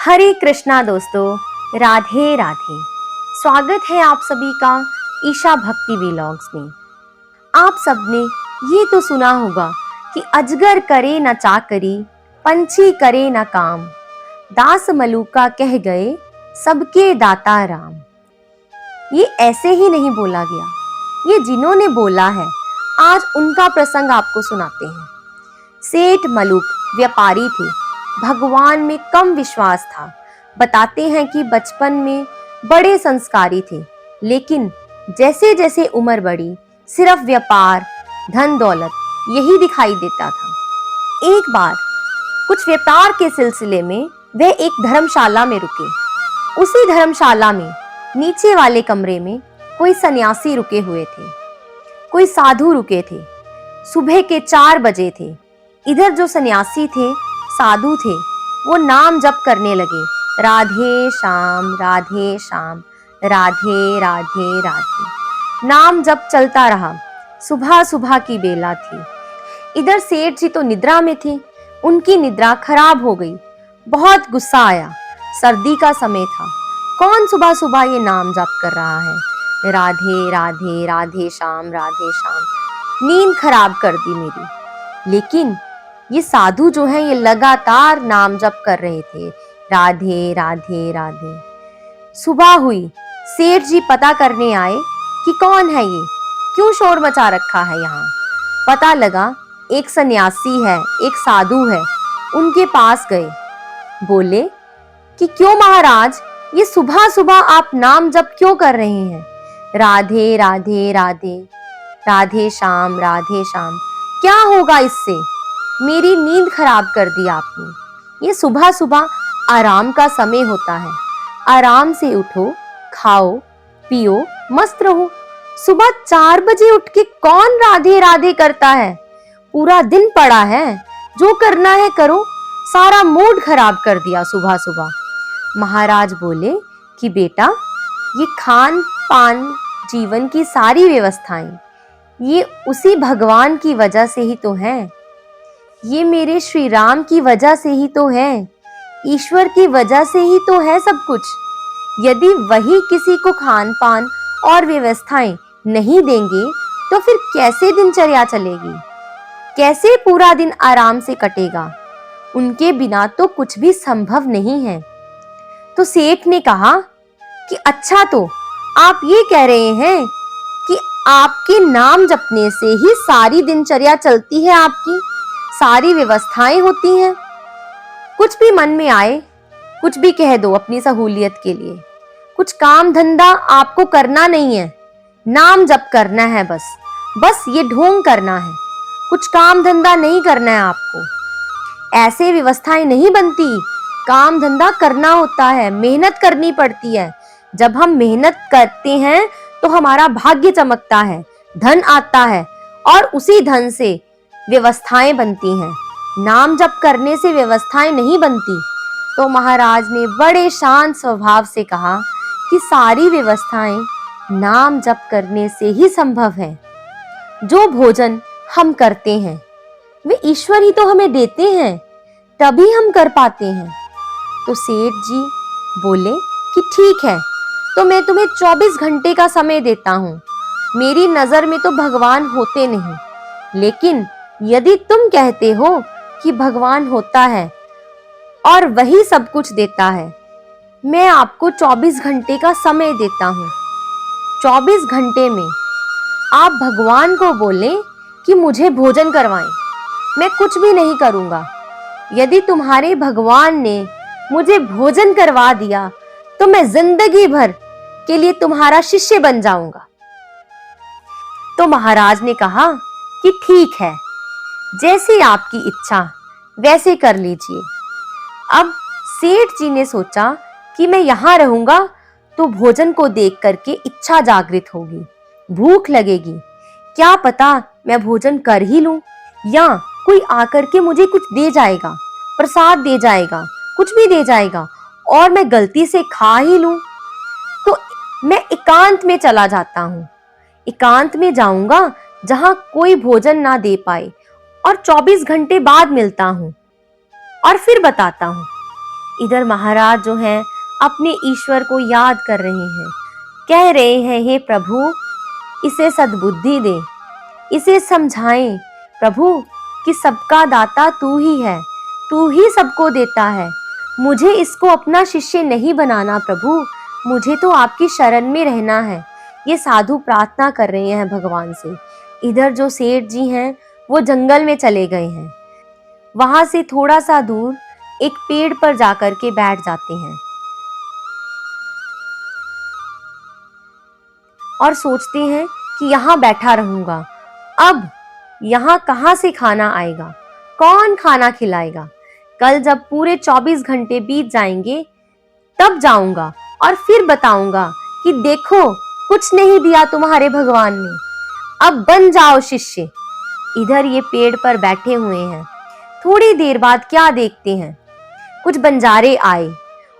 हरे कृष्णा दोस्तों, राधे राधे। स्वागत है आप सभी का ईशा भक्ति व्लॉग्स में। आप सबने ये तो सुना होगा कि अजगर करे न चाकरी, पंछी करे न काम, दास मलूका कह गए सबके दाता राम। ये ऐसे ही नहीं बोला गया, ये जिन्होंने बोला है आज उनका प्रसंग आपको सुनाते हैं। सेठ मलूक व्यापारी थे, भगवान में कम विश्वास था। बताते हैं कि बचपन में बड़े संस्कारी थे, लेकिन जैसे जैसे उम्र बढ़ी सिर्फ व्यापार, धन दौलत यही दिखाई देता था। एक बार कुछ व्यापार के सिलसिले में वे एक धर्मशाला में रुके। उसी धर्मशाला में नीचे वाले कमरे में कोई सन्यासी रुके हुए थे, कोई साधु रुके थे। सुबह के 4 बजे थे। इधर जो सन्यासी थे, साधु थे, वो नाम जप करने लगे, राधे श्याम राधे श्याम, राधे राधे राधे। नाम जप चलता रहा। सुबह सुबह की बेला थी। इधर सेठ जी तो निद्रा में थे। उनकी निद्रा खराब हो गई। बहुत गुस्सा आया। सर्दी का समय था। कौन सुबह सुबह ये नाम जप कर रहा है, राधे राधे राधे श्याम राधे श्याम। नींद खराब कर दी मेरी। लेकिन ये साधु जो है, ये लगातार नाम जप कर रहे थे, राधे राधे राधे। सुबह हुई। सेठ जी पता करने आए कि कौन है ये, क्यों शोर मचा रखा है यहाँ। पता लगा एक सन्यासी है, एक साधु है। उनके पास गए। बोले कि क्यों महाराज, ये सुबह सुबह आप नाम जप क्यों कर रहे हैं, राधे राधे राधे, राधे श्याम राधे श्याम। क्या होगा इससे? मेरी नींद खराब कर दी आपने। ये सुबह सुबह आराम का समय होता है। आराम से उठो, खाओ पियो, मस्त रहो। सुबह 4 बजे उठ के कौन राधे राधे करता है? पूरा दिन पड़ा है, जो करना है करो। सारा मूड खराब कर दिया सुबह सुबह। महाराज बोले कि बेटा, ये खान पान, जीवन की सारी व्यवस्थाएं ये उसी भगवान की वजह से ही तो है। ये मेरे श्री राम की वजह से ही तो है। ईश्वर की वजह से ही तो है सब कुछ। यदि वही किसी को खान पान और व्यवस्थाएं नहीं देंगे तो फिर कैसे दिनचर्या चलेगी, कैसे पूरा दिन आराम से कटेगा? उनके बिना तो कुछ भी संभव नहीं है। तो सेठ ने कहा कि अच्छा, तो आप ये कह रहे हैं कि आपके नाम जपने से ही सारी दिनचर्या चलती है, आपकी सारी व्यवस्थाएं होती हैं। कुछ भी मन में आए, कुछ भी कह दो अपनी सहूलियत के लिए। कुछ काम धंधा आपको करना नहीं है, नाम जप करना है बस ये ढोंग करना है। कुछ काम धंधा नहीं करना है आपको। ऐसे व्यवस्थाएं नहीं बनती। काम धंधा करना होता है, मेहनत करनी पड़ती है। जब हम मेहनत करते हैं तो हमारा भाग्य चमकता है, धन आता है और उसी धन से व्यवस्थाएं बनती हैं। नाम जप करने से व्यवस्थाएं नहीं बनती। तो महाराज ने बड़े शांत स्वभाव से कहा कि सारी व्यवस्थाएं नाम जप करने से ही संभव है। जो भोजन हम करते हैं वे ईश्वर ही तो हमें देते हैं, तभी हम कर पाते हैं। तो सेठ जी बोले कि ठीक है, तो मैं तुम्हें 24 घंटे का समय देता हूँ। मेरी नजर में तो भगवान होते नहीं, लेकिन यदि तुम कहते हो कि भगवान होता है और वही सब कुछ देता है, मैं आपको 24 घंटे का समय देता हूँ। 24 घंटे में आप भगवान को बोलें कि मुझे भोजन करवाएं, मैं कुछ भी नहीं करूंगा। यदि तुम्हारे भगवान ने मुझे भोजन करवा दिया तो मैं जिंदगी भर के लिए तुम्हारा शिष्य बन जाऊंगा। तो महाराज ने कहा कि ठीक है, जैसी आपकी इच्छा वैसे कर लीजिए। अब सेठ जी ने सोचा कि मैं यहां रहूंगा तो भोजन को देख करके इच्छा जागृत होगी, भूख लगेगी। क्या पता मैं भोजन कर ही लूं या कोई आकर के मुझे कुछ दे जाएगा, प्रसाद दे जाएगा, कुछ भी दे जाएगा और मैं गलती से खा ही लूं। तो मैं एकांत में चला जाता हूं। एकांत में जाऊंगा जहां कोई भोजन ना दे पाए और 24 घंटे बाद मिलता हूं और फिर बताता हूं। इधर महाराज जो हैं अपने ईश्वर को याद कर रहे हैं, कह रहे हैं, हे प्रभु इसे सद्बुद्धि दे, इसे समझाएं प्रभु कि सबका दाता तू ही है, तू ही सबको देता है। मुझे इसको अपना शिष्य नहीं बनाना प्रभु, मुझे तो आपकी शरण में रहना है। ये साधु प्रार्थना कर रहे हैं भगवान से। इधर जो सेठ जी हैं वो जंगल में चले गए हैं। वहां से थोड़ा सा दूर एक पेड़ पर जाकर के बैठ जाते हैं और सोचते हैं कि यहाँ बैठा रहूंगा। अब यहाँ कहाँ से खाना आएगा, कौन खाना खिलाएगा? कल जब पूरे 24 घंटे बीत जाएंगे तब जाऊंगा और फिर बताऊंगा कि देखो कुछ नहीं दिया तुम्हारे भगवान ने, अब बन जाओ शिष्य। इधर ये पेड़ पर बैठे हुए हैं। थोड़ी देर बाद क्या देखते हैं, कुछ बंजारे आए।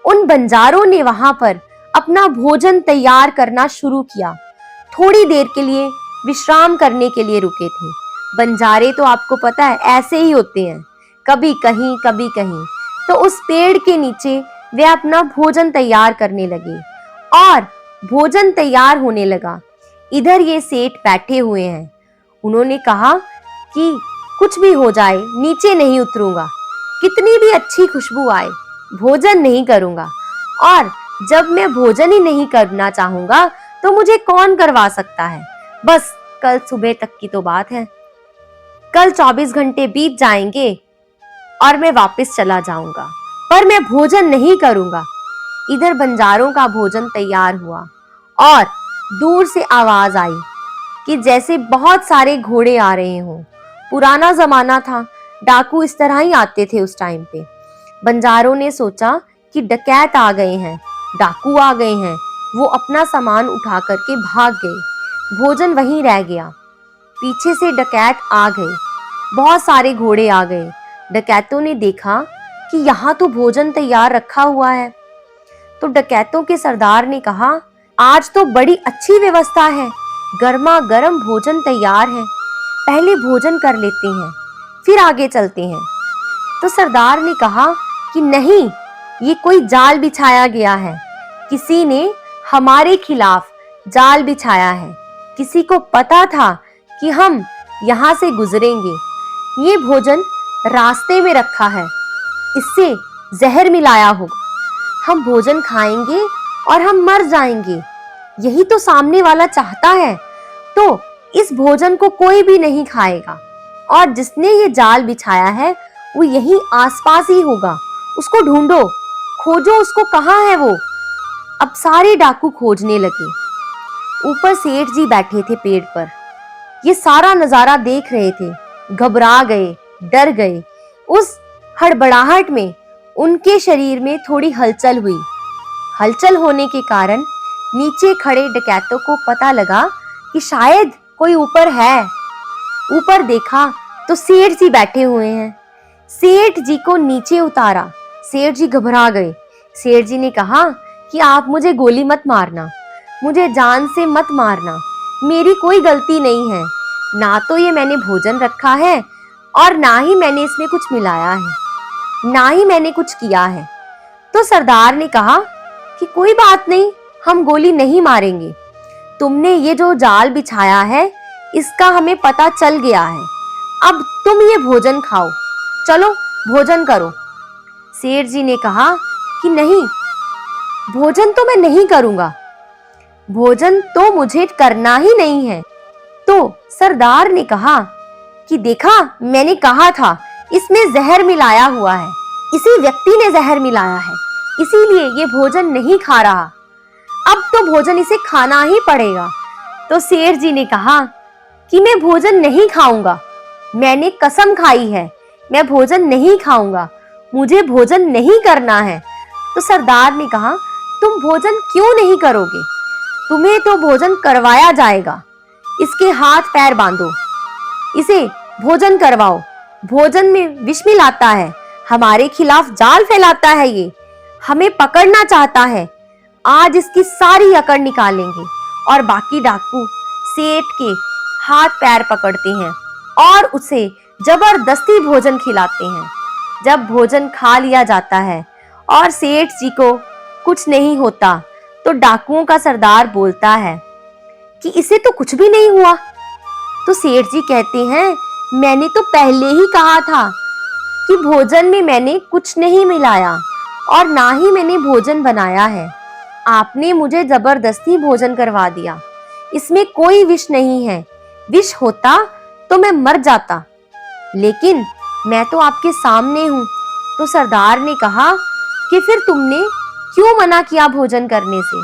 उन बंजारों ने वहां पर अपना भोजन तैयार करना शुरू किया। थोड़ी देर के लिए विश्राम करने के लिए रुके थे। बंजारे तो आपको पता है ऐसे ही होते हैं, कभी कहीं कभी कहीं। तो उस पेड़ के नीचे वे अपना भोजन तैयार करने लगे और भोजन तैयार होने लगा। इधर ये सेठ बैठे हुए हैं। उन्होंने कहा कि कुछ भी हो जाए नीचे नहीं उतरूंगा, कितनी भी अच्छी खुशबू आए भोजन नहीं करूंगा, और जब मैं भोजन ही नहीं करना चाहूंगा तो मुझे कौन करवा सकता है। बस कल सुबह तक की तो बात है, कल 24 घंटे बीत जाएंगे और मैं वापस चला जाऊंगा, पर मैं भोजन नहीं करूंगा। इधर बंजारों का भोजन तैयार हुआ और दूर से आवाज आई कि जैसे बहुत सारे घोड़े आ रहे हों। पुराना जमाना था, डाकू इस तरह ही आते थे उस टाइम पे। बंजारों ने सोचा कि डकैत आ गए हैं, डाकू आ गए हैं। वो अपना सामान उठा करके भाग गए। भोजन वहीं रह गया। पीछे से डकैत आ गए, बहुत सारे घोड़े आ गए। डकैतों ने देखा कि यहाँ तो भोजन तैयार रखा हुआ है। तो डकैतों के सरदार ने कहा, आज तो बड़ी अच्छी व्यवस्था है, गर्मा गर्म भोजन तैयार है, पहले भोजन कर लेते हैं फिर आगे चलते हैं। तो सरदार ने कहा कि नहीं, ये कोई जाल बिछाया गया है, किसी ने हमारे खिलाफ जाल बिछाया है। किसी को पता था कि हम यहाँ से गुजरेंगे। ये भोजन रास्ते में रखा है, इससे जहर मिलाया होगा। हम भोजन खाएंगे और हम मर जाएंगे, यही तो सामने वाला चाहता है। तो इस भोजन को कोई भी नहीं खाएगा, और जिसने ये जाल बिछाया है वो यहीं आसपास ही होगा। उसको ढूंढो, खोजो उसको, कहाँ है वो। अब सारे डाकू खोजने लगे। ऊपर सेठ जी बैठे थे पेड़ पर, ये सारा नजारा देख रहे थे। घबरा गए, डर गए। उस हड़बड़ाहट में उनके शरीर में थोड़ी हलचल हुई। हलचल होने के कारण नीचे खड़े डकैतों को पता लगा कि शायद कोई ऊपर है। ऊपर देखा तो सेठ जी बैठे हुए हैं। सेठ जी को नीचे उतारा। सेठ जी घबरा गए। सेठ जी ने कहा कि आप मुझे गोली मत मारना, मुझे जान से मत मारना, मेरी कोई गलती नहीं है। ना तो ये मैंने भोजन रखा है और ना ही मैंने इसमें कुछ मिलाया है, ना ही मैंने कुछ किया है। तो सरदार ने कहा कि कोई बात नहीं, हम गोली नहीं मारेंगे। तुमने ये जो जाल बिछाया है इसका हमें पता चल गया है। अब तुम ये भोजन खाओ, चलो भोजन करो। सेठ जी ने कहा कि नहीं, भोजन तो मैं नहीं करूंगा, भोजन तो मुझे करना ही नहीं है। तो सरदार ने कहा कि देखा, मैंने कहा था इसमें जहर मिलाया हुआ है, इसी व्यक्ति ने जहर मिलाया है, इसीलिए ये भोजन नहीं खा रहा। अब तो भोजन इसे खाना ही पड़ेगा। तो सेठ जी ने कहा कि मैं भोजन नहीं खाऊंगा, मैंने कसम खाई है, मैं भोजन नहीं खाऊंगा, मुझे भोजन नहीं करना है। तो सरदार ने कहा, तुम भोजन क्यों नहीं करोगे? तुम्हें तो भोजन करवाया जाएगा। इसके हाथ पैर बांधो, इसे भोजन करवाओ। भोजन में विष मिलाता है, हमारे खिलाफ जाल फैलाता है, ये हमें पकड़ना चाहता है। आज इसकी सारी अकड़ निकालेंगे। और बाकी डाकू सेठ के हाथ पैर पकड़ते हैं और उसे जबरदस्ती भोजन खिलाते हैं। जब भोजन खा लिया जाता है और सेठ जी को कुछ नहीं होता तो डाकुओं का सरदार बोलता है कि इसे तो कुछ भी नहीं हुआ। तो सेठ जी कहते हैं, मैंने तो पहले ही कहा था कि भोजन में मैंने कुछ नहीं मिलाया और ना ही मैंने भोजन बनाया है। आपने मुझे जबरदस्ती भोजन करवा दिया। इसमें कोई विष नहीं है। विष होता तो मैं मर जाता, लेकिन मैं तो आपके सामने हूं। तो सरदार ने कहा कि फिर तुमने क्यों मना किया भोजन करने से?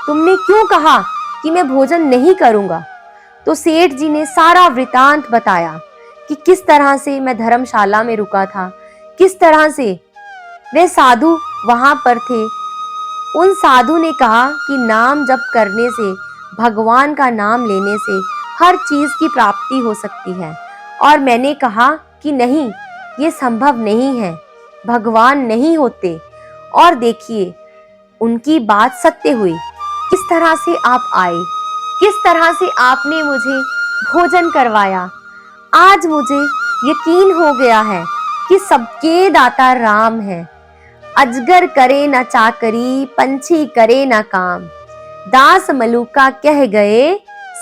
तुमने क्यों कहा कि मैं भोजन नहीं करूंगा? तो सेठ जी ने सारा वृतांत बताया कि किस तरह से मैं धर्मशाला में रुका था, किस तरह से वे साधु वहां पर थे। उन साधु ने कहा कि नाम जप करने से, भगवान का नाम लेने से हर चीज की प्राप्ति हो सकती है। और मैंने कहा कि नहीं, ये संभव नहीं है, भगवान नहीं होते। और देखिए, उनकी बात सत्य हुई। किस तरह से आप आए, किस तरह से आपने मुझे भोजन करवाया। आज मुझे यकीन हो गया है कि सबके दाता राम है। अजगर करे न चाकरी, पंछी करे न काम, दास मलूका कह गए,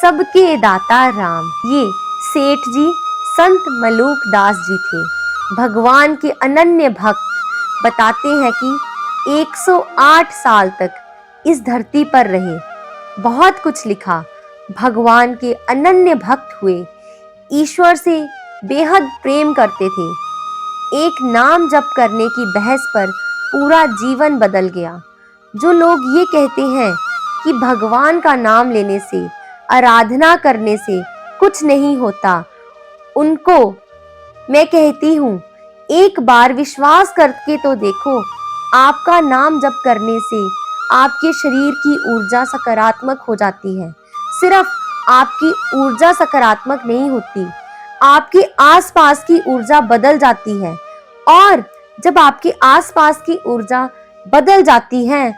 सबके दाता राम। ये सेठ जी संत मलूक दास जी थे, भगवान के अनन्य भक्त। बताते हैं कि 108 साल तक इस धरती पर रहे, बहुत कुछ लिखा, भगवान के अनन्य भक्त हुए, ईश्वर से बेहद प्रेम करते थे। एक नाम जप करने की बहस पर पूरा जीवन बदल गया। जो लोग ये कहते हैं कि भगवान का नाम लेने से, आराधना करने से कुछ नहीं होता, उनको मैं कहती हूँ, एक बार विश्वास करके तो देखो। आपका नाम जप करने से आपके शरीर की ऊर्जा सकारात्मक हो जाती है। सिर्फ आपकी ऊर्जा सकारात्मक नहीं होती, आपके आसपास की ऊर्जा बदल जाती है। और जब आपके आसपास की ऊर्जा बदल जाती है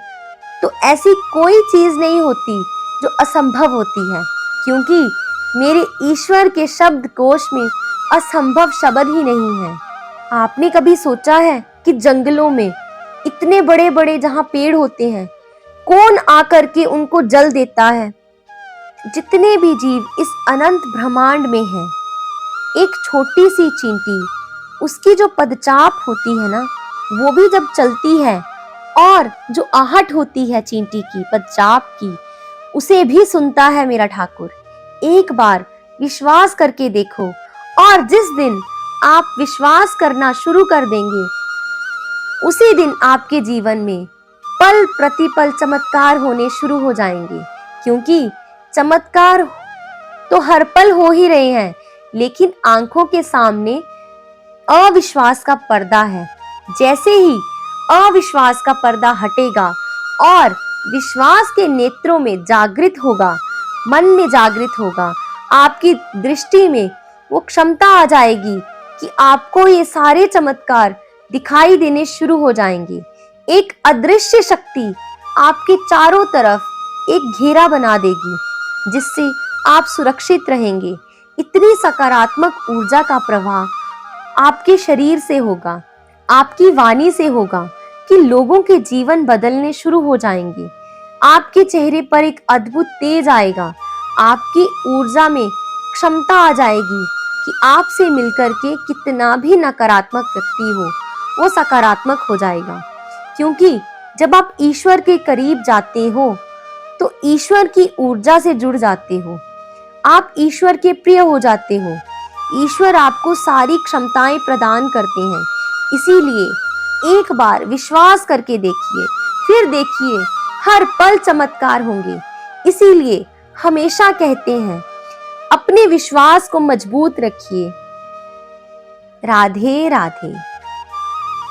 तो ऐसी कोई चीज नहीं होती जो असंभव होती है, क्योंकि मेरे ईश्वर के शब्द कोश में असंभव शब्द ही नहीं है। आपने कभी सोचा है कि जंगलों में इतने बड़े बड़े जहां पेड़ होते हैं, कौन आकर के उनको जल देता है? जितने भी जीव इस अनंत ब्रह्मांड में हैं, एक छोटी सी चींटी, उसकी जो पदचाप होती है ना, वो भी जब चलती है और जो आहट होती है चींटी की पदचाप की, उसे भी सुनता है मेरा ठाकुर। एक बार विश्वास करके देखो, और जिस दिन आप विश्वास करना शुरू कर देंगे, उसी दिन आपके जीवन में पल प्रतिपल चमत्कार होने शुरू हो जाएंगे। क्योंकि चमत्कार तो हर पल हो ही रहे हैं, लेकिन आंखों के सामने अविश्वास का पर्दा है। जैसे ही अविश्वास का पर्दा हटेगा और विश्वास के नेत्रों में जागृत होगा, मन में जागृत होगा, आपकी दृष्टि में वो क्षमता आ जाएगी कि आपको ये सारे चमत्कार दिखाई देने शुरू हो जाएंगे। एक अदृश्य शक्ति आपके चारों तरफ एक घेरा बना देगी, जिससे आप सुरक्षित रहेंगे। इतनी सकारात्मक ऊर्जा का प्रवाह आपके शरीर से होगा, आपकी वाणी से होगा कि लोगों के जीवन बदलने शुरू हो जाएंगे। आपके चेहरे पर एक अद्भुत तेज आएगा, आपकी ऊर्जा में क्षमता आ जाएगी कि आपसे मिलकर के कितना भी नकारात्मक व्यक्ति हो, वो सकारात्मक हो जाएगा। क्योंकि जब आप ईश्वर के करीब जाते हो तो ईश्वर की ऊर्जा से जुड़ जाते हो, आप ईश्वर के प्रिय हो जाते हो। ईश्वर आपको सारी क्षमताएं प्रदान करते हैं। इसीलिए एक बार विश्वास करके देखिए, फिर देखिए हर पल चमत्कार होंगे। इसीलिए हमेशा कहते हैं, अपने विश्वास को मजबूत रखिए। राधे राधे।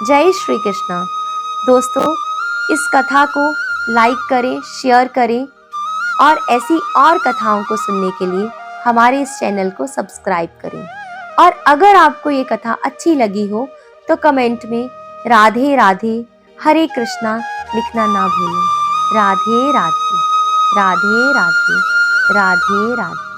जय श्री कृष्णा। दोस्तों, इस कथा को लाइक करें, शेयर करें और ऐसी और कथाओं को सुनने के लिए हमारे इस चैनल को सब्सक्राइब करें। और अगर आपको ये कथा अच्छी लगी हो तो कमेंट में राधे राधे, हरे कृष्णा लिखना ना भूलें। राधे राधे, राधे राधे, राधे राधे।